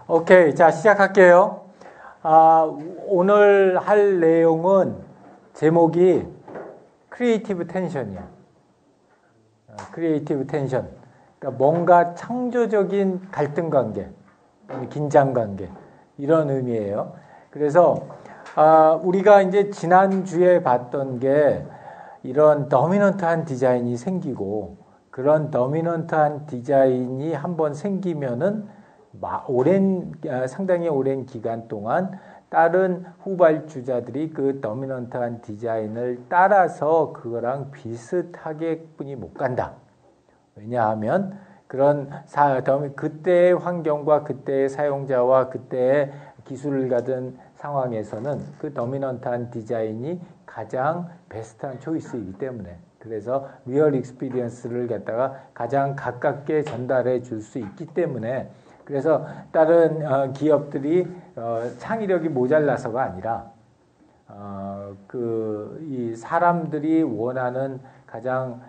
오케이, 자, 시작할게요. 오늘 할 내용은 제목이 크리에이티브 텐션이야. 크리에이티브 텐션. 그러니까 뭔가 창조적인 갈등 관계, 긴장 관계, 이런 의미예요. 그래서, 우리가 이제 지난주에 봤던 게 이런 더미넌트한 디자인이 생기고, 그런 더미넌트한 디자인이 한번 생기면은 상당히 오랜 기간 동안 다른 후발주자들이 그 더미넌트한 디자인을 따라서 그거랑 비슷하게 뿐이 못 간다. 왜냐하면 그런 그때의 환경과 그때의 사용자와 그때의 기술을 가진 상황에서는 그 더미넌트한 디자인이 가장 베스트한 초이스이기 때문에, 그래서 리얼 익스피리언스를 갖다가 가장 가깝게 전달해 줄 수 있기 때문에, 그래서 다른 기업들이 창의력이 모자라서가 아니라 이 사람들이 원하는 가장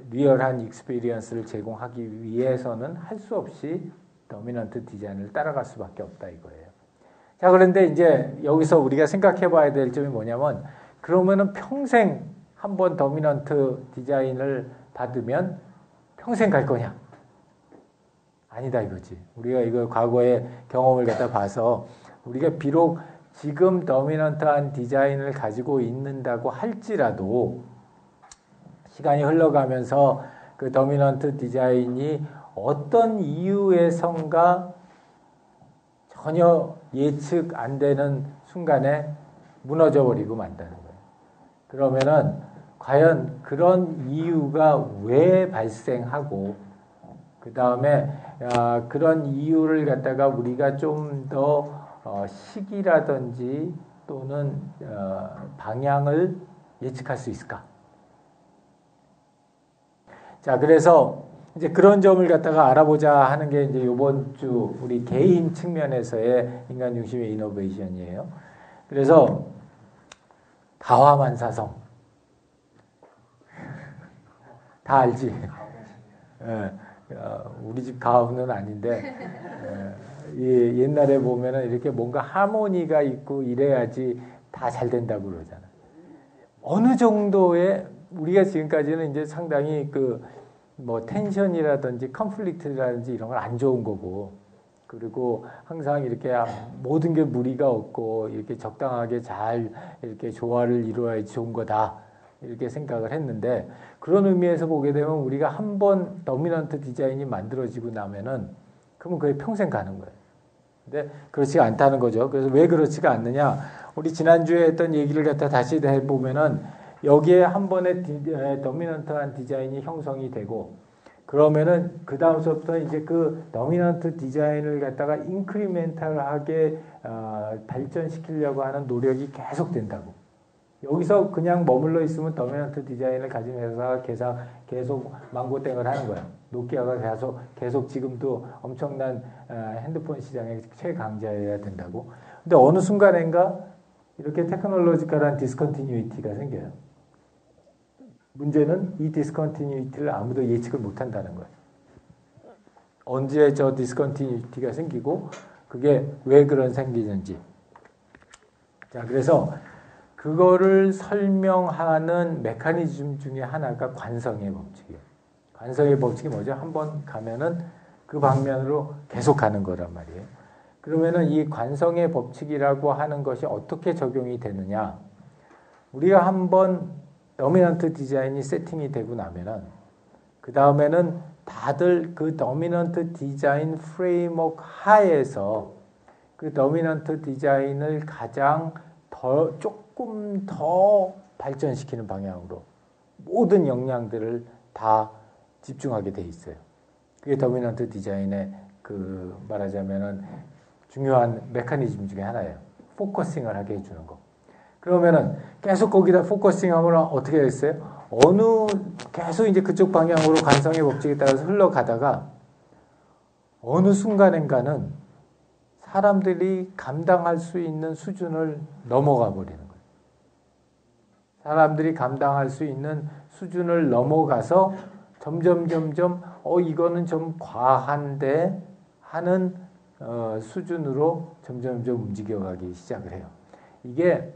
리얼한 익스피리언스를 제공하기 위해서는 할 수 없이 더미넌트 디자인을 따라갈 수밖에 없다 이거예요. 자, 그런데 이제 여기서 우리가 생각해 봐야 될 점이 뭐냐면, 그러면은 평생 한번 더미넌트 디자인을 받으면 평생 갈 거냐? 아니다 이거지. 우리가 이거 과거의 경험을 갖다 봐서, 우리가 비록 지금 더미넌트한 디자인을 가지고 있는다고 할지라도 시간이 흘러가면서 그 더미넌트 디자인이 어떤 이유에선가 전혀 예측 안 되는 순간에 무너져 버리고 만다는 거예요. 그러면은 과연 그런 이유가 왜 발생하고, 그 다음에 그런 이유를 갖다가 우리가 좀 더 시기라든지 또는 방향을 예측할 수 있을까? 자, 그래서 이제 그런 점을 갖다가 알아보자 하는 게 이제 이번 주 우리 개인 측면에서의 인간 중심의 이노베이션이에요. 그래서 가화만사성 다 알지? 우리 집 가훈은 아닌데, 옛날에 보면은 이렇게 뭔가 하모니가 있고 이래야지 다 잘 된다고 그러잖아. 어느 정도의, 우리가 지금까지는 이제 상당히 텐션이라든지 컨플릭트라든지 이런 건 안 좋은 거고, 그리고 항상 이렇게 모든 게 무리가 없고 이렇게 적당하게 잘 이렇게 조화를 이루어야지 좋은 거다, 이렇게 생각을 했는데, 그런 의미에서 보게 되면 우리가 한번 더미넌트 디자인이 만들어지고 나면은 그러면 그게 평생 가는 거예요. 근데 그렇지가 않다는 거죠. 그래서 왜 그렇지가 않느냐? 우리 지난주에 했던 얘기를 갖다 다시 해보면은, 여기에 한 번에 더미넌트한 디자인이 형성이 되고, 그러면은 그 다음서부터 이제 그 더미넌트 디자인을 갖다가 인크리멘탈하게 발전시키려고 하는 노력이 계속 된다고. 여기서 그냥 머물러 있으면 더미넌트 디자인을 가진 회사가 계속 망고땡을 하는 거야. 노키아가 계속 지금도 엄청난 핸드폰 시장의 최강자여야 된다고. 근데 어느 순간인가 이렇게 테크놀로지컬한 디스컨티뉴이티가 생겨요. 문제는 이 디스컨티뉴이티를 아무도 예측을 못한다는 거예요. 언제 저 디스컨티뉴이티가 생기고 그게 왜 생기는지. 자, 그래서 그거를 설명하는 메커니즘 중에 하나가 관성의 법칙이에요. 관성의 법칙이 뭐죠? 한번 가면은 그 방면으로 계속 가는 거란 말이에요. 그러면은 이 관성의 법칙이라고 하는 것이 어떻게 적용이 되느냐? 우리가 한번 더미넌트 디자인이 세팅이 되고 나면은, 그 다음에는 다들 그 더미넌트 디자인 프레임워크 하에서 그 더미넌트 디자인을 가장 조금 더 발전시키는 방향으로 모든 역량들을 다 집중하게 돼 있어요. 그게 더미넌트 디자인의 말하자면은 중요한 메커니즘 중에 하나예요. 포커싱을 하게 해주는 거. 그러면은 계속 거기다 포커싱하면 어떻게 됐어요? 계속 이제 그쪽 방향으로 관성의 법칙에 따라서 흘러가다가 어느 순간인가는 사람들이 감당할 수 있는 수준을 넘어가 버리는 거예요. 사람들이 감당할 수 있는 수준을 점점 이거는 좀 과한데 하는 수준으로 점점 움직여가기 시작을 해요. 이게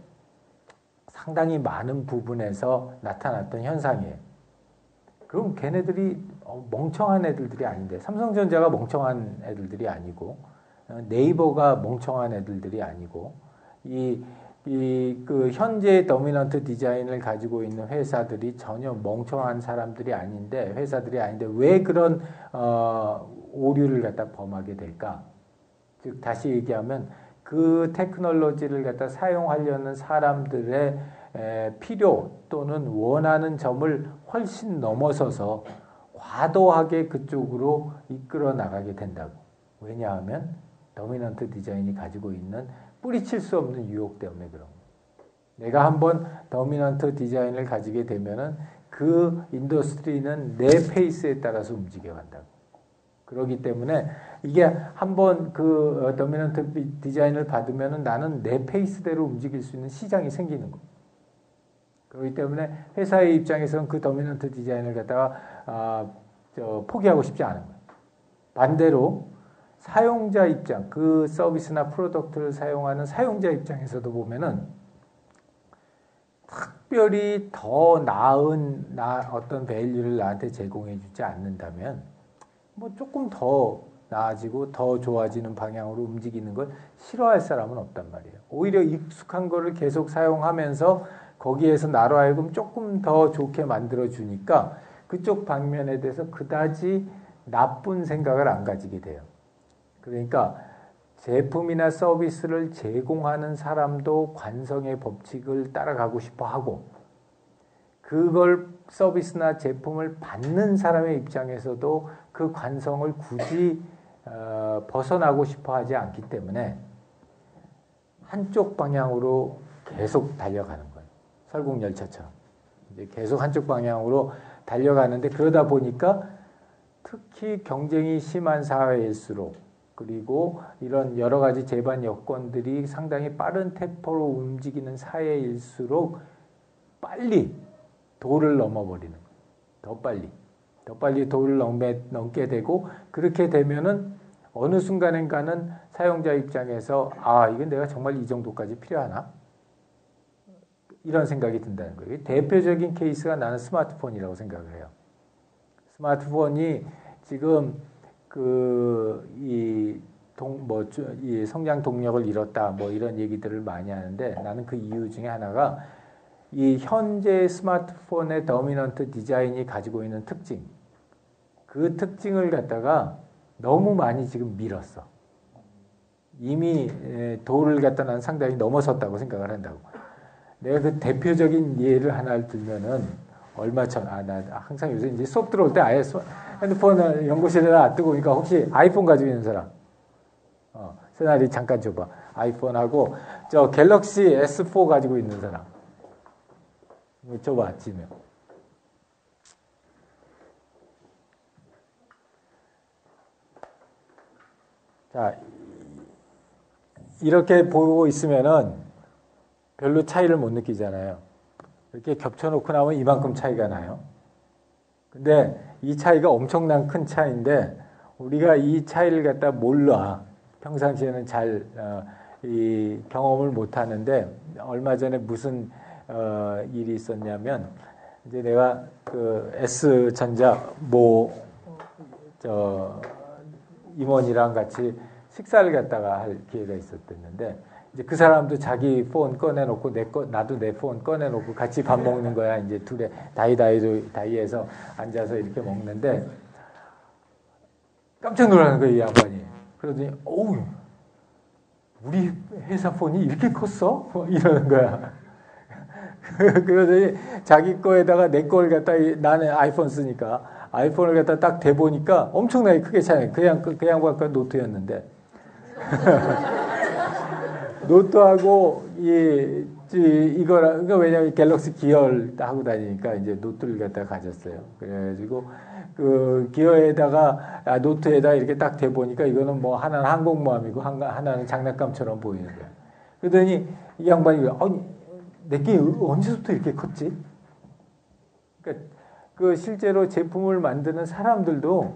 상당히 많은 부분에서 나타났던 현상이에요. 그럼 걔네들이 멍청한 애들이 아닌데, 삼성전자가 멍청한 애들이 아니고, 네이버가 멍청한 애들이 아니고, 그 현재 도미넌트 디자인을 가지고 있는 회사들이 전혀 멍청한 사람들이 아닌데, 회사들이 아닌데 왜 그런 오류를 갖다 범하게 될까? 즉 다시 얘기하면 그 테크놀로지를 갖다 사용하려는 사람들의 필요 또는 원하는 점을 훨씬 넘어서서 과도하게 그쪽으로 이끌어 나가게 된다고. 왜냐하면 도미넌트 디자인이 가지고 있는 뿌리칠 수 없는 유혹 때문에 그런 거예요. 내가 한번 도미넌트 디자인을 가지게 되면은 그 인더스트리는 내 페이스에 따라서 움직여 간다고. 그렇기 때문에 이게 한번 그 도미넌트 디자인을 받으면은 나는 내 페이스대로 움직일 수 있는 시장이 생기는 거예요. 그렇기 때문에 회사의 입장에서는 그 도미넌트 디자인을 갖다가 포기하고 싶지 않은 거예요. 반대로 사용자 입장, 그 서비스나 프로덕트를 사용하는 사용자 입장에서도 보면은 특별히 더 나은 어떤 밸류를 나한테 제공해 주지 않는다면 뭐 조금 더 나아지고 더 좋아지는 방향으로 움직이는 걸 싫어할 사람은 없단 말이에요. 오히려 익숙한 거를 계속 사용하면서 거기에서 나로 하여금 조금 더 좋게 만들어 주니까 그쪽 방면에 대해서 그다지 나쁜 생각을 안 가지게 돼요. 그러니까 제품이나 서비스를 제공하는 사람도 관성의 법칙을 따라가고 싶어 하고, 그걸 서비스나 제품을 받는 사람의 입장에서도 그 관성을 굳이 벗어나고 싶어 하지 않기 때문에 한쪽 방향으로 계속 달려가는 거예요. 설국열차처럼. 이제 계속 한쪽 방향으로 달려가는데, 그러다 보니까 특히 경쟁이 심한 사회일수록, 그리고 이런 여러 가지 제반 여건들이 상당히 빠른 템포로 움직이는 사회일수록 빨리 도를 넘어버리는 거예요. 더 빨리 도를 넘게 되고, 그렇게 되면은 어느 순간인가는 사용자 입장에서 이건 내가 정말 이 정도까지 필요하나? 이런 생각이 든다는 거예요. 대표적인 케이스가 나는 스마트폰이라고 생각을 해요. 스마트폰이 지금 이 성장 동력을 잃었다, 뭐 이런 얘기들을 많이 하는데, 나는 그 이유 중에 하나가 이 현재 스마트폰의 도미넌트 디자인이 가지고 있는 특징, 그 특징을 갖다가 너무 많이 지금 밀었어. 이미 도를 갖다 난 상당히 넘어섰다고 생각을 한다고. 내가 그 대표적인 예를 하나를 들면은 얼마 전, 나 항상 요새 이제 수업 들어올 때 아예 핸드폰을 연구실에다 놔두고, 그러니까 혹시 아이폰 가지고 있는 사람? 세나리 잠깐 줘봐. 아이폰하고 저 갤럭시 S4 가지고 있는 사람. 줘봐, 지면. 자, 이렇게 보고 있으면은 별로 차이를 못 느끼잖아요. 이렇게 겹쳐놓고 나면 이만큼 차이가 나요. 근데 이 차이가 엄청난 큰 차이인데, 우리가 이 차이를 갖다 몰라. 평상시에는 잘 이 경험을 못 하는데, 얼마 전에 무슨 일이 있었냐면, 이제 내가 그 S전자 임원이랑 같이 식사를 갖다가 할 기회가 있었는데, 이제 그 사람도 자기 폰 꺼내놓고 나도 내 폰 꺼내놓고 같이 밥 먹는 거야. 이제 둘이 다이에서 앉아서 이렇게 먹는데, 깜짝 놀라는 거예요, 이 양반이. 그러더니, 우리 회사 폰이 이렇게 컸어? 이러는 거야. 그러더니 자기 거에다가 내 걸 갖다, 나는 아이폰 쓰니까 아이폰을 갖다 딱 대보니까 엄청나게 크게 차이. 그 양반 건 노트였는데. 노트하고 이거가 왜냐면 갤럭시 기어를 하고 다니니까 이제 노트를 갖다 가졌어요. 그래가지고 그 기어에다가 노트에다 이렇게 딱 대보니까 이거는 뭐 하나는 항공모함이고 하나는 장난감처럼 보이는 거예요. 그러더니 이 양반이 내게 언제부터 이렇게 컸지? 그러니까 그 실제로 제품을 만드는 사람들도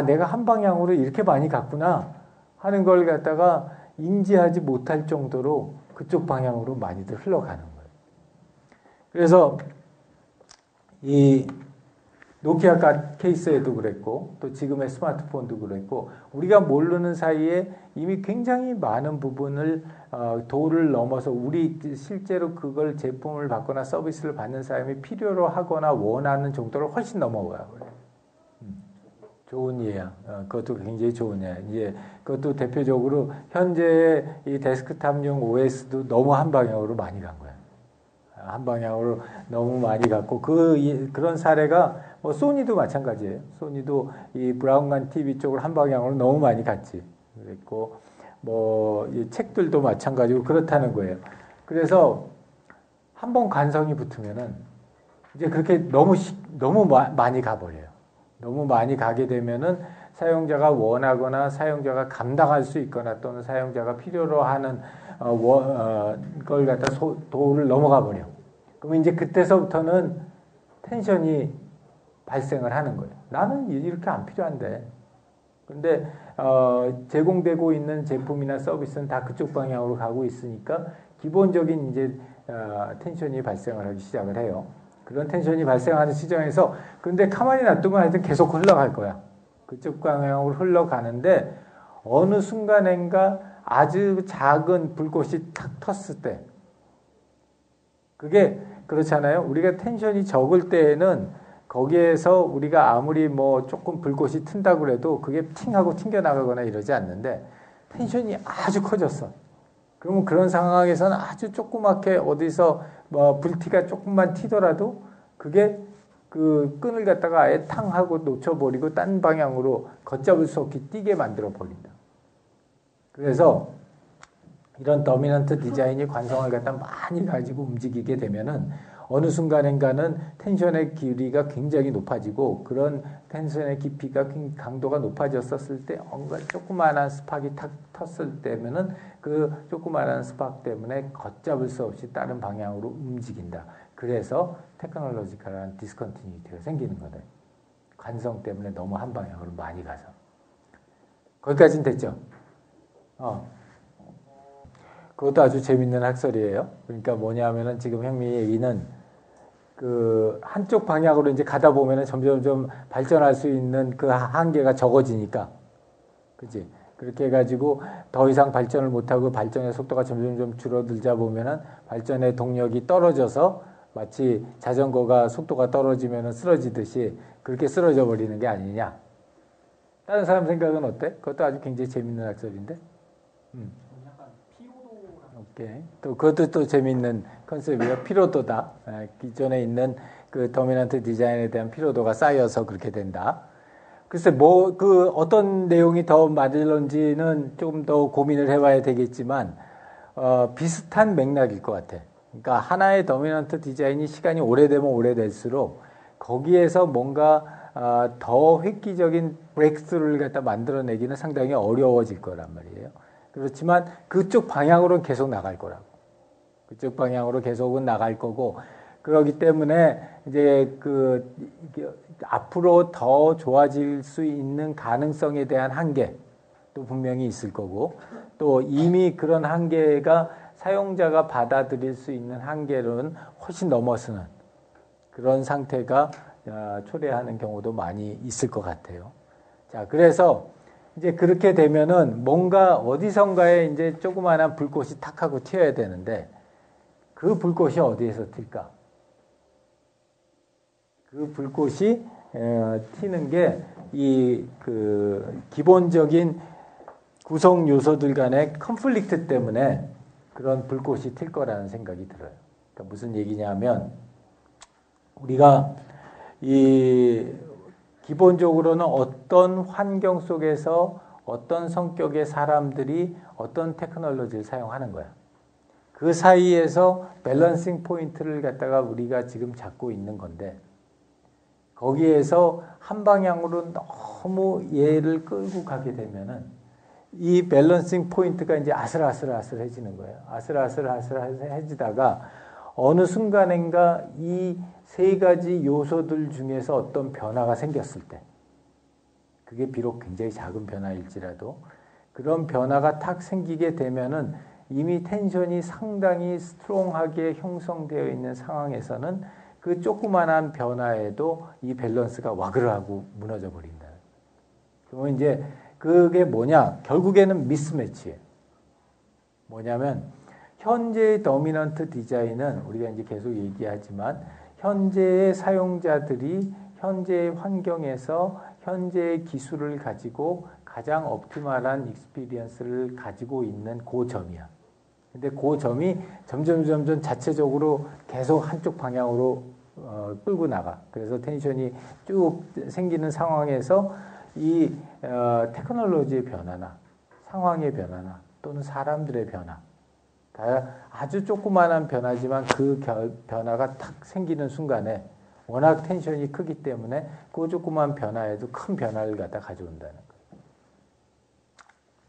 내가 한 방향으로 이렇게 많이 갔구나. 하는 걸 갖다가 인지하지 못할 정도로 그쪽 방향으로 많이들 흘러가는 거예요. 그래서 이 노키아 케이스에도 그랬고 또 지금의 스마트폰도 그랬고 우리가 모르는 사이에 이미 굉장히 많은 부분을 도를 넘어서 우리 실제로 그걸 제품을 받거나 서비스를 받는 사람이 필요로 하거나 원하는 정도를 훨씬 넘어가요. 좋은 예야. 그것도 굉장히 좋은 예야. 이제 그것도 대표적으로 현재의 이 데스크탑용 OS도 너무 한 방향으로 많이 간 거야. 한 방향으로 너무 많이 갔고 그런 사례가 뭐 소니도 마찬가지예요. 소니도 이 브라운관 TV 쪽으로 한 방향으로 너무 많이 갔지. 그랬고 뭐 이 책들도 마찬가지고 그렇다는 거예요. 그래서 한번 관성이 붙으면은 이제 그렇게 너무 많이 가버려요. 너무 많이 가게 되면은 사용자가 원하거나 사용자가 감당할 수 있거나 또는 사용자가 필요로 하는 걸 갖다 도를 넘어가 버려. 그러면 이제 그때서부터는 텐션이 발생을 하는 거예요. 나는 이렇게 안 필요한데. 근데 제공되고 있는 제품이나 서비스는 다 그쪽 방향으로 가고 있으니까 기본적인 이제 텐션이 발생을 하기 시작을 해요. 그런 텐션이 발생하는 시점에서 근데 가만히 놔두면 하여튼 계속 흘러갈 거야. 그쪽 방향으로 흘러가는데 어느 순간인가 아주 작은 불꽃이 탁 텄을 때 그게 그렇잖아요. 우리가 텐션이 적을 때에는 거기에서 우리가 아무리 뭐 조금 불꽃이 튼다고 그래도 그게 팅하고 튕겨나가거나 이러지 않는데 텐션이 아주 커졌어. 그러면 그런 상황에서는 아주 조그맣게 어디서 뭐 불티가 조금만 튀더라도 그게 그 끈을 갖다가 아예 탕 하고 놓쳐버리고 딴 방향으로 걷잡을 수 없게 뛰게 만들어 버린다. 그래서 이런 더미넌트 디자인이 관성을 갖다 많이 가지고 움직이게 되면은 어느 순간인가는 텐션의 길이가 굉장히 높아지고 그런 텐션의 깊이가 강도가 높아졌었을 때 뭔가 조그마한 스팍이 탁 텄을 때면은 그 조그마한 스팍 때문에 걷잡을 수 없이 다른 방향으로 움직인다. 그래서 테크놀로지컬한 디스컨티뉴티가 생기는 거다. 관성 때문에 너무 한 방향으로 많이 가서. 거기까지는 됐죠? 그것도 아주 재밌는 학설이에요. 그러니까 뭐냐면은 지금 현미의 얘기는 그 한쪽 방향으로 이제 가다 보면은 점점 발전할 수 있는 그 한계가 적어지니까. 그치? 그렇게 해가지고 더 이상 발전을 못하고 발전의 속도가 점점 줄어들자 보면은 발전의 동력이 떨어져서 마치 자전거가 속도가 떨어지면은 쓰러지듯이 그렇게 쓰러져 버리는 게 아니냐. 다른 사람 생각은 어때? 그것도 아주 굉장히 재밌는 학설인데. 오케이. 또 그것도 또 재미있는 컨셉이에요. 피로도다. 기존에 있는 그 도미넌트 디자인에 대한 피로도가 쌓여서 그렇게 된다. 글쎄 뭐 그 어떤 내용이 더 맞을런지는 조금 더 고민을 해봐야 되겠지만 비슷한 맥락일 것 같아. 그러니까 하나의 도미넌트 디자인이 시간이 오래되면 오래될수록 거기에서 뭔가 더 획기적인 브레이크스루를 갖다 만들어내기는 상당히 어려워질 거란 말이에요. 그렇지만 그쪽 방향으로는 계속 나갈 거라고. 그쪽 방향으로 계속은 나갈 거고 그렇기 때문에 이제 그 앞으로 더 좋아질 수 있는 가능성에 대한 한계도 분명히 있을 거고 또 이미 그런 한계가 사용자가 받아들일 수 있는 한계로는 훨씬 넘어서는 그런 상태가 초래하는 경우도 많이 있을 것 같아요. 자, 그래서 이제 그렇게 되면은 뭔가 어디선가에 이제 조그마한 불꽃이 탁 하고 튀어야 되는데 그 불꽃이 어디에서 튈까? 그 불꽃이 튀는 게 이 그 기본적인 구성 요소들 간의 컨플릭트 때문에 그런 불꽃이 튈 거라는 생각이 들어요. 그러니까 무슨 얘기냐면 우리가 이 기본적으로는 어떤 환경 속에서 어떤 성격의 사람들이 어떤 테크놀로지를 사용하는 거야. 그 사이에서 밸런싱 포인트를 갖다가 우리가 지금 잡고 있는 건데 거기에서 한 방향으로 너무 얘를 끌고 가게 되면은 이 밸런싱 포인트가 이제 아슬아슬해지는 거예요. 아슬아슬해지다가 어느 순간인가 이 세 가지 요소들 중에서 어떤 변화가 생겼을 때 그게 비록 굉장히 작은 변화일지라도 그런 변화가 탁 생기게 되면은 이미 텐션이 상당히 스트롱하게 형성되어 있는 상황에서는 그 조그만한 변화에도 이 밸런스가 와그라하고 무너져 버린다. 그러면 이제 그게 뭐냐? 결국에는 미스매치예요. 뭐냐면 현재의 더미넌트 디자인은 우리가 이제 계속 얘기하지만 현재의 사용자들이 현재의 환경에서 현재의 기술을 가지고 가장 옵티멀한 익스피리언스를 가지고 있는 그 점이야. 근데 그 점이 점점 자체적으로 계속 한쪽 방향으로 끌고 나가. 그래서 텐션이 쭉 생기는 상황에서 이 테크놀로지의 변화나 상황의 변화나 또는 사람들의 변화, 아주 조그마한 변화지만 그 변화가 탁 생기는 순간에 워낙 텐션이 크기 때문에 그 조그만 변화에도 큰 변화를 갖다 가져온다는 거예요.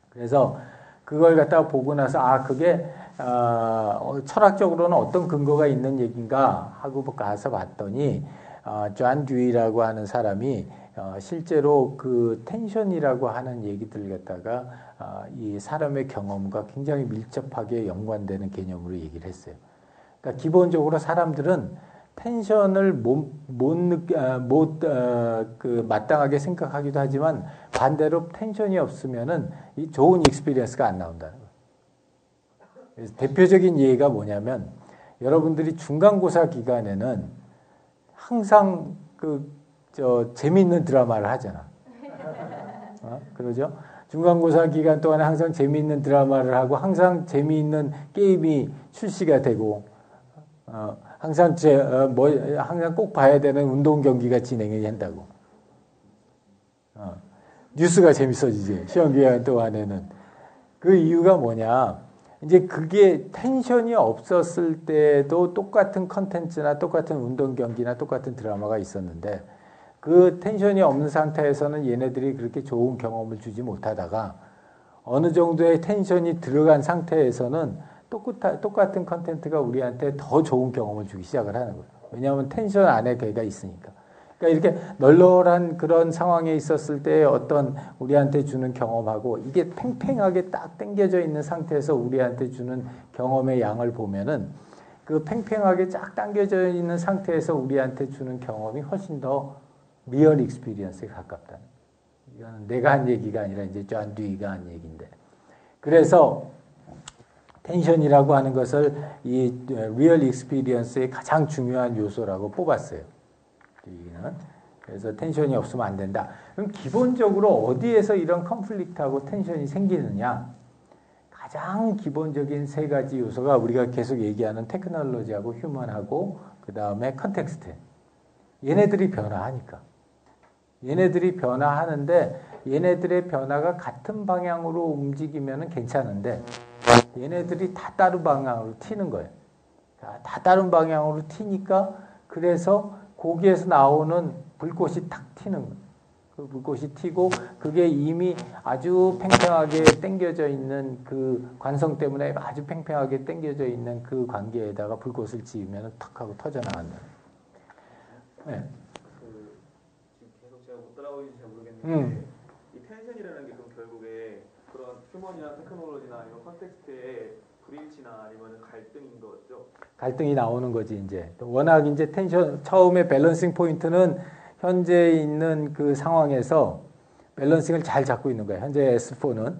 그래서 그걸 갖다가 보고 나서 그게 철학적으로는 어떤 근거가 있는 얘기인가 하고 가서 봤더니 존 듀이라고 하는 사람이 실제로 그 텐션이라고 하는 얘기들 갖다가 이 사람의 경험과 굉장히 밀접하게 연관되는 개념으로 얘기를 했어요. 그러니까 기본적으로 사람들은 텐션을 마땅하게 생각하기도 하지만 반대로 텐션이 없으면은 이 좋은 익스피리언스가 안 나온다는 거예요. 그래서 대표적인 예가 뭐냐면 여러분들이 중간고사 기간에는 항상 재미있는 드라마를 하잖아. 그러죠? 중간고사 기간 동안에 항상 재미있는 드라마를 하고 항상 재미있는 게임이 출시가 되고 항상 항상 꼭 봐야 되는 운동 경기가 진행이 된다고. 뉴스가 재밌어지지. 시험 기간 동안에는. 그 이유가 뭐냐? 이제 그게 텐션이 없었을 때도 똑같은 컨텐츠나 똑같은 운동 경기나 똑같은 드라마가 있었는데 그 텐션이 없는 상태에서는 얘네들이 그렇게 좋은 경험을 주지 못하다가 어느 정도의 텐션이 들어간 상태에서는 똑같은 컨텐츠가 우리한테 더 좋은 경험을 주기 시작을 하는 거예요. 왜냐하면 텐션 안에 걔가 있으니까. 그러니까 이렇게 널널한 그런 상황에 있었을 때 어떤 우리한테 주는 경험하고 이게 팽팽하게 딱 당겨져 있는 상태에서 우리한테 주는 경험의 양을 보면은 그 팽팽하게 쫙 당겨져 있는 상태에서 우리한테 주는 경험이 훨씬 더 리얼 익스피리언스에 가깝다는. 이거는 내가 한 얘기가 아니라 이제 존 듀이가 한 얘기인데. 그래서 텐션이라고 하는 것을 이 리얼 익스피리언스의 가장 중요한 요소라고 뽑았어요. 그래서 텐션이 없으면 안 된다. 그럼 기본적으로 어디에서 이런 컨플릭트하고 텐션이 생기느냐? 가장 기본적인 세 가지 요소가 우리가 계속 얘기하는 테크놀로지하고 휴먼하고 그 다음에 컨텍스트. 얘네들이 변화하니까. 얘네들이 변화하는데 얘네들의 변화가 같은 방향으로 움직이면 괜찮은데 얘네들이 다 다른 방향으로 튀는 거예요. 다 다른 방향으로 튀니까 그래서 거기에서 나오는 불꽃이 탁 튀는 거예요. 그 불꽃이 튀고 그게 이미 아주 팽팽하게 당겨져 있는 그 관성 때문에 아주 팽팽하게 당겨져 있는 그 관계에다가 불꽃을 지으면 탁 하고 터져나간다. 네. 지금 계속 제가 못 따라오는지 잘 모르겠는데 이 텐션이라는 게 그럼 결국에 그런 휴먼이나 테크놀로지나 이런 컨텍스트의 불일치나 아니면 갈등인 거죠? 갈등이 나오는 거지 이제. 워낙 이제 텐션 처음에 밸런싱 포인트는 현재 있는 그 상황에서 밸런싱을 잘 잡고 있는 거예요. 현재 S4는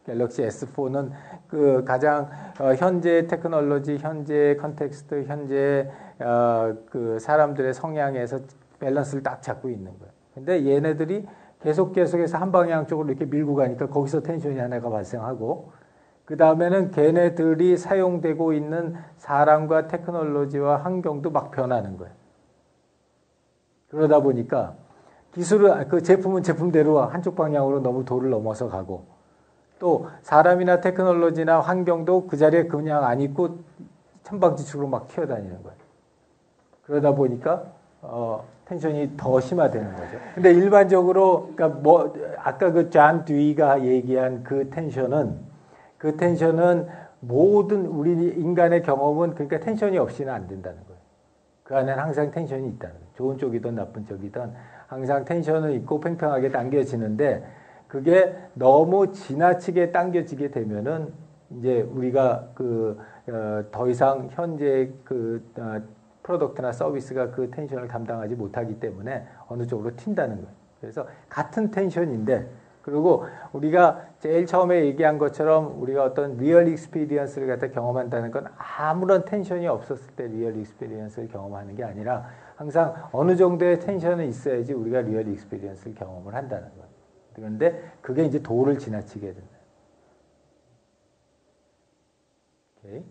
갤럭시 S4는 그 가장 현재 테크놀로지, 현재 컨텍스트, 현재 그 사람들의 성향에서 밸런스를 딱 잡고 있는 거예요. 근데 얘네들이 계속해서 한 방향 쪽으로 이렇게 밀고 가니까 거기서 텐션이 하나가 발생하고 그 다음에는 걔네들이 사용되고 있는 사람과 테크놀로지와 환경도 막 변하는 거예요. 그러다 보니까 그 제품은 제품대로 한쪽 방향으로 너무 도를 넘어서 가고 또 사람이나 테크놀로지나 환경도 그 자리에 그냥 안 있고 천방지축으로 막 튀어다니는 거예요. 그러다 보니까 텐션이 더 심화되는 거죠. 근데 일반적으로 그러니까 아까 그 존 듀이가 얘기한 그 텐션은 모든 우리 인간의 경험은 그러니까 텐션이 없이는 안 된다는 거예요. 그 안에는 항상 텐션이 있다는 거예요. 좋은 쪽이든 나쁜 쪽이든 항상 텐션은 있고 팽팽하게 당겨지는데 그게 너무 지나치게 당겨지게 되면은 이제 우리가 더 이상 현재 프로덕트나 서비스가 그 텐션을 감당하지 못하기 때문에 어느 쪽으로 튄다는 거예요. 그래서 같은 텐션인데, 그리고 우리가 제일 처음에 얘기한 것처럼 우리가 어떤 리얼 익스피리언스를 갖다 경험한다는 건 아무런 텐션이 없었을 때 리얼 익스피리언스를 경험하는 게 아니라 항상 어느 정도의 텐션은 있어야지 우리가 리얼 익스피리언스를 경험을 한다는 거예요. 그런데 그게 이제 도를 지나치게 된다. 오케이.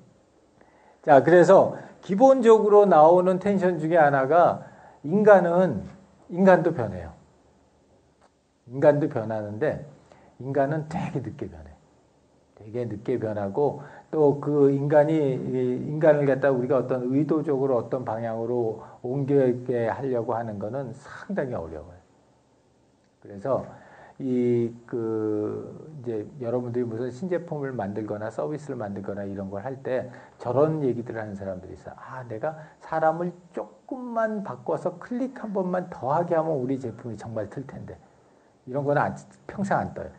자, 그래서 기본적으로 나오는 텐션 중에 하나가 인간도 변해요. 인간도 변하는데 인간은 되게 늦게 변해. 되게 늦게 변하고 또 그 인간을 갖다 우리가 어떤 의도적으로 어떤 방향으로 옮기게 하려고 하는 거는 상당히 어려워요. 그래서 이제 여러분들이 무슨 신제품을 만들거나 서비스를 만들거나 이런 걸 할 때 저런 얘기들을 하는 사람들이 있어요. 내가 사람을 조금만 바꿔서 클릭 한 번만 더 하게 하면 우리 제품이 정말 틀 텐데. 이런 거는 평생 안 떠요.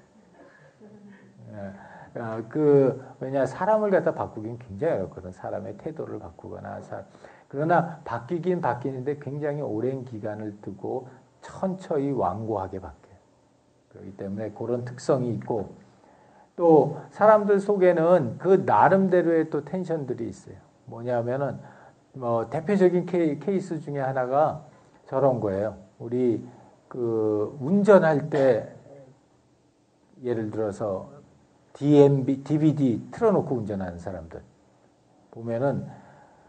왜냐, 사람을 갖다 바꾸긴 굉장히 어렵거든. 사람의 태도를 바꾸거나. 그러나 바뀌긴 바뀌는데 굉장히 오랜 기간을 두고 천천히 완고하게 바뀌어요. 그렇기 때문에 그런 특성이 있고, 또 사람들 속에는 그 나름대로의 또 텐션들이 있어요. 뭐냐면은, 대표적인 케이스 중에 하나가 저런 거예요. 우리 운전할 때 예를 들어서 DVD 틀어놓고 운전하는 사람들 보면은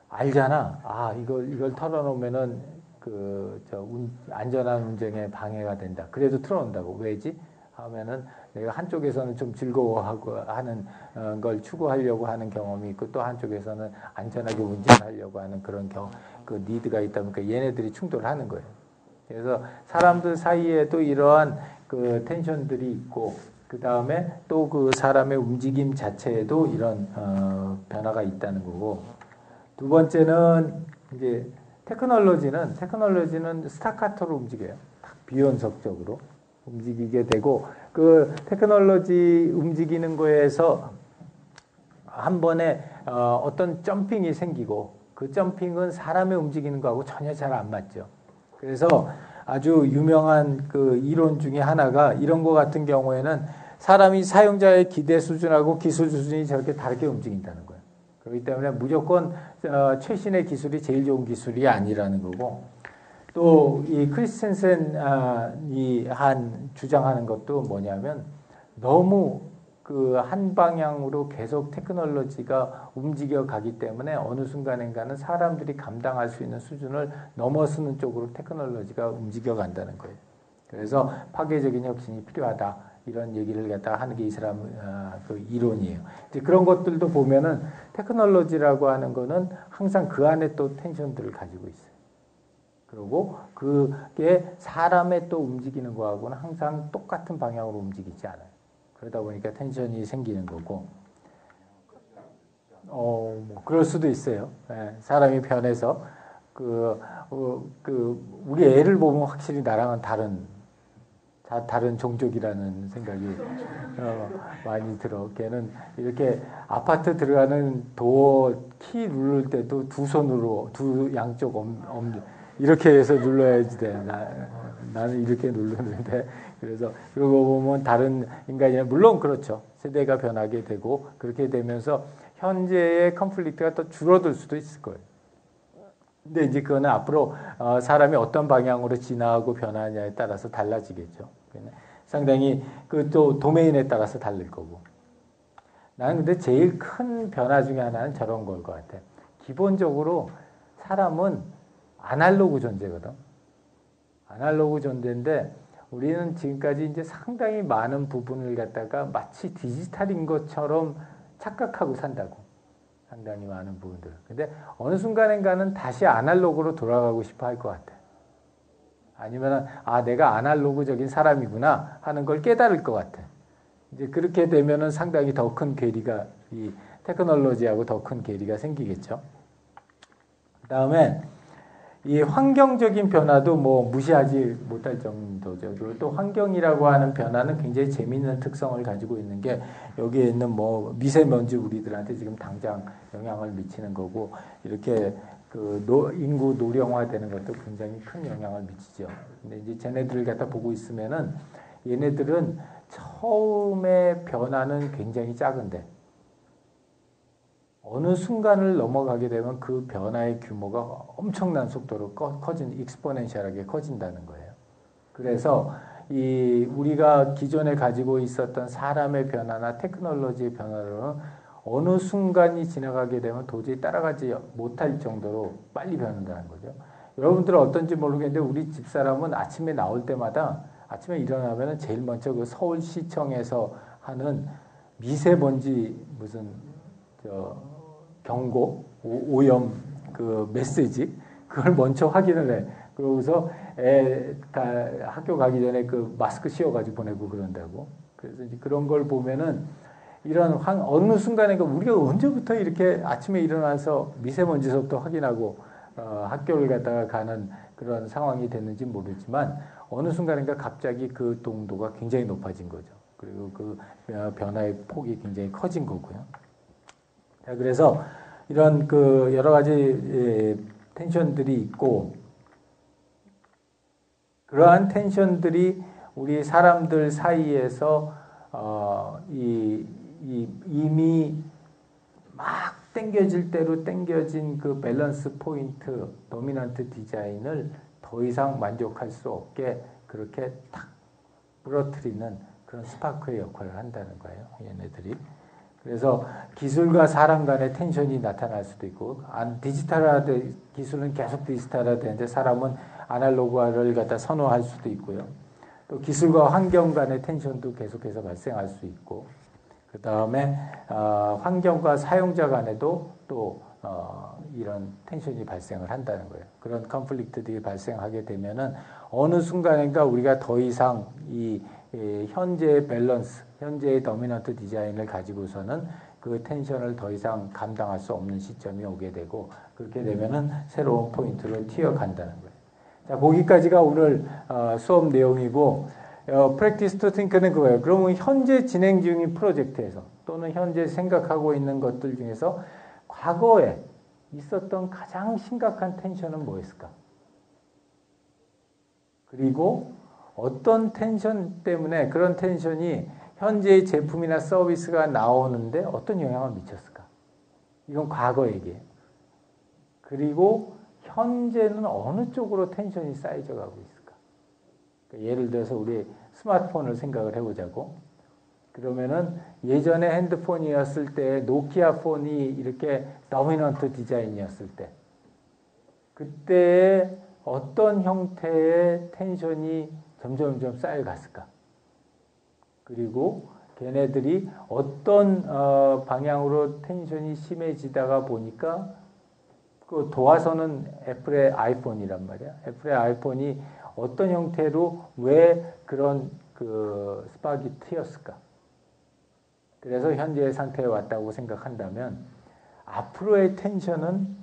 알잖아. 이걸 털어놓으면은 안전한 운전에 방해가 된다. 그래도 틀어놓는다고. 왜지? 하면은 내가 한쪽에서는 좀 즐거워하고 하는 걸 추구하려고 하는 경험이 있고 또 한쪽에서는 안전하게 운전하려고 하는 그런 니드가 있다 보니까 얘네들이 충돌하는 거예요. 그래서 사람들 사이에도 이러한 텐션들이 있고, 그 다음에 또 그 사람의 움직임 자체에도 이런 변화가 있다는 거고, 두 번째는 이제 테크놀로지는 스타카토로 움직여요. 비연속적으로 움직이게 되고, 그 테크놀로지 움직이는 거에서 한 번에 어떤 점핑이 생기고, 그 점핑은 사람의 움직이는 거하고 전혀 잘 안 맞죠. 그래서 아주 유명한 이론 중에 하나가 이런 거 같은 경우에는 사람이 사용자의 기대 수준하고 기술 수준이 저렇게 다르게 움직인다는 거예요. 그렇기 때문에 무조건 최신의 기술이 제일 좋은 기술이 아니라는 거고, 또 이 크리스텐센이 주장하는 것도 뭐냐면 너무 한 방향으로 계속 테크놀로지가 움직여 가기 때문에 어느 순간인가는 사람들이 감당할 수 있는 수준을 넘어서는 쪽으로 테크놀로지가 움직여 간다는 거예요. 그래서 파괴적인 혁신이 필요하다. 이런 얘기를 갖다가 하는 게 이 사람 이론이에요. 이제 그런 것들도 보면은 테크놀로지라고 하는 거는 항상 그 안에 또 텐션들을 가지고 있어요. 그리고 그게 사람의 또 움직이는 거하고는 항상 똑같은 방향으로 움직이지 않아요. 그러다 보니까 텐션이 생기는 거고, 그럴 수도 있어요. 예, 사람이 변해서, 우리 애를 보면 확실히 나랑은 다른 종족이라는 생각이 많이 들어. 걔는 이렇게 아파트 들어가는 도어 키 누를 때도 두 손으로, 양쪽 이렇게 해서 눌러야지 돼. 나는 이렇게 누르는데. 그래서 그러고 보면 다른 인간이나 물론 그렇죠. 세대가 변하게 되고 그렇게 되면서 현재의 컨플릭트가 또 줄어들 수도 있을 거예요. 근데 이제 그거는 앞으로 사람이 어떤 방향으로 진화하고 변하냐에 따라서 달라지겠죠. 상당히 또 도메인에 따라서 다를 거고. 나는 근데 제일 큰 변화 중에 하나는 저런 걸 것 같아. 기본적으로 사람은 아날로그 존재거든. 아날로그 존재인데 우리는 지금까지 이제 상당히 많은 부분을 갖다가 마치 디지털인 것처럼 착각하고 산다고. 상당히 많은 부분들. 근데 어느 순간인가는 다시 아날로그로 돌아가고 싶어 할 것 같아. 아니면 내가 아날로그적인 사람이구나 하는 걸 깨달을 것 같아. 이제 그렇게 되면은 상당히 더 큰 괴리가 이 테크놀로지하고 더 큰 괴리가 생기겠죠. 그다음에 이 환경적인 변화도 뭐 무시하지 못할 정도죠. 그리고 또 환경이라고 하는 변화는 굉장히 재미있는 특성을 가지고 있는 게 여기에 있는 뭐 미세먼지 우리들한테 지금 당장 영향을 미치는 거고 이렇게 그 인구 노령화되는 것도 굉장히 큰 영향을 미치죠. 근데 이제 쟤네들을 갖다 보고 있으면은 얘네들은 처음에 변화는 굉장히 작은데 어느 순간을 넘어가게 되면 그 변화의 규모가 엄청난 속도로 익스포넨셜하게 커진다는 거예요. 그래서 우리가 기존에 가지고 있었던 사람의 변화나 테크놀로지의 변화로는 어느 순간이 지나가게 되면 도저히 따라가지 못할 정도로 빨리 변한다는 거죠. 여러분들은 어떤지 모르겠는데 우리 집사람은 아침에 나올 때마다 아침에 일어나면 제일 먼저 그 서울시청에서 하는 미세먼지 무슨 경고, 오염 그 메시지 그걸 먼저 확인을 해. 그러고서 다 학교 가기 전에 그 마스크 씌워가지고 보내고 그런다고. 그래서 이제 그런 걸 보면은 이런 어느 순간에 우리가 언제부터 이렇게 아침에 일어나서 미세먼지서부터 확인하고 학교를 갔다가 가는 그런 상황이 됐는지 모르지만 어느 순간인가 갑자기 그 농도가 굉장히 높아진 거죠. 그리고 그 변화의 폭이 굉장히 커진 거고요. 자, 그래서 이런 그 여러 가지 텐션들이 있고 그러한 텐션들이 우리 사람들 사이에서 이미 막 땡겨질 대로 땡겨진 그 밸런스 포인트, 도미넌트 디자인을 더 이상 만족할 수 없게 그렇게 탁 부러뜨리는 그런 스파크의 역할을 한다는 거예요. 얘네들이. 그래서 기술과 사람 간의 텐션이 나타날 수도 있고 기술은 계속 디지털화되는데 사람은 아날로그화를 갖다 선호할 수도 있고요. 또 기술과 환경 간의 텐션도 계속해서 발생할 수 있고 그 다음에 환경과 사용자 간에도 또 이런 텐션이 발생을 한다는 거예요. 그런 컨플릭트들이 발생하게 되면은 어느 순간인가 우리가 더 이상 이 현재의 밸런스, 현재의 도미넌트 디자인을 가지고서는 그 텐션을 더 이상 감당할 수 없는 시점이 오게 되고 그렇게 되면은 새로운 포인트로 튀어간다는 거예요. 자, 거기까지가 오늘 수업 내용이고 practice to think는 그거예요. 그러면 현재 진행 중인 프로젝트에서 또는 현재 생각하고 있는 것들 중에서 과거에 있었던 가장 심각한 텐션은 뭐였을까? 그리고 어떤 텐션 때문에 그런 텐션이 현재의 제품이나 서비스가 나오는데 어떤 영향을 미쳤을까? 이건 과거 얘기예요. 그리고 현재는 어느 쪽으로 텐션이 쌓여져 가고 있을까? 그러니까 예를 들어서 우리 스마트폰을 생각을 해보자고. 그러면은 예전에 핸드폰이었을 때 노키아 폰이 이렇게 도미넌트 디자인이었을 때 그때의 어떤 형태의 텐션이 점점 쌓여갔을까? 그리고 걔네들이 어떤 방향으로 텐션이 심해지다가 보니까 그 도화선은 애플의 아이폰이란 말이야. 애플의 아이폰이 어떤 형태로 왜 그런 그 스파크가 튀었을까? 그래서 현재의 상태에 왔다고 생각한다면 앞으로의 텐션은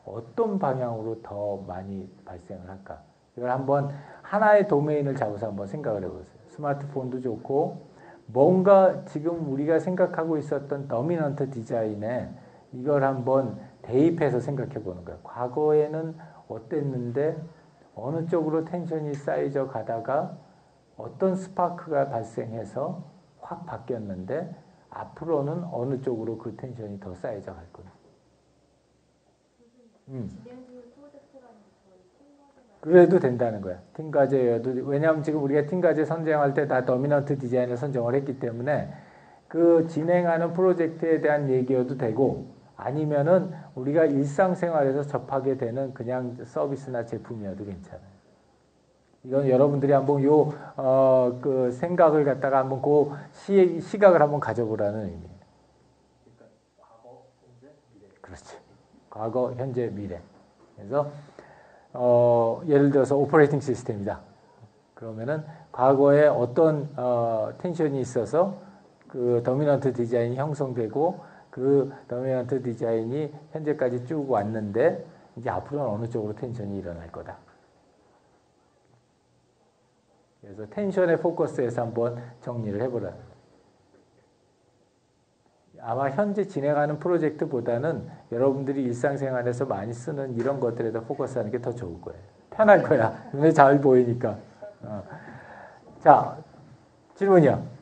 어떤 방향으로 더 많이 발생을 할까? 이걸 한번 하나의 도메인을 잡아서 한번 생각을 해보세요. 스마트폰도 좋고 뭔가 지금 우리가 생각하고 있었던 도미넌트 디자인에 이걸 한번 대입해서 생각해 보는 거예요. 과거에는 어땠는데 어느 쪽으로 텐션이 쌓여져 가다가 어떤 스파크가 발생해서 확 바뀌었는데 앞으로는 어느 쪽으로 그 텐션이 더 쌓여져 갈 거냐. 그래도 된다는 거야. 팀 과제여도. 왜냐하면 지금 우리가 팀 과제 선정할 때 다 도미넌트 디자인을 선정을 했기 때문에 그 진행하는 프로젝트에 대한 얘기여도 되고 아니면은 우리가 일상생활에서 접하게 되는 그냥 서비스나 제품이어도 괜찮아요. 이건 여러분들이 한번 그 생각을 갖다가 한번 그 시각을 한번 가져보라는 의미예요. 과거, 현재, 미래. 그렇지. 과거, 현재, 미래. 그래서 예를 들어서 오퍼레이팅 시스템이다. 그러면은 과거에 어떤 텐션이 있어서 그 도미넌트 디자인이 형성되고 그 도미넌트 디자인이 현재까지 쭉 왔는데 이제 앞으로는 어느 쪽으로 텐션이 일어날 거다. 그래서 텐션의 포커스에서 한번 정리를 해보라. 아마 현재 진행하는 프로젝트보다는 여러분들이 일상생활에서 많이 쓰는 이런 것들에다 포커스하는 게 더 좋을 거예요. 편할 거야. 눈에 잘 보이니까. 자, 질문이요.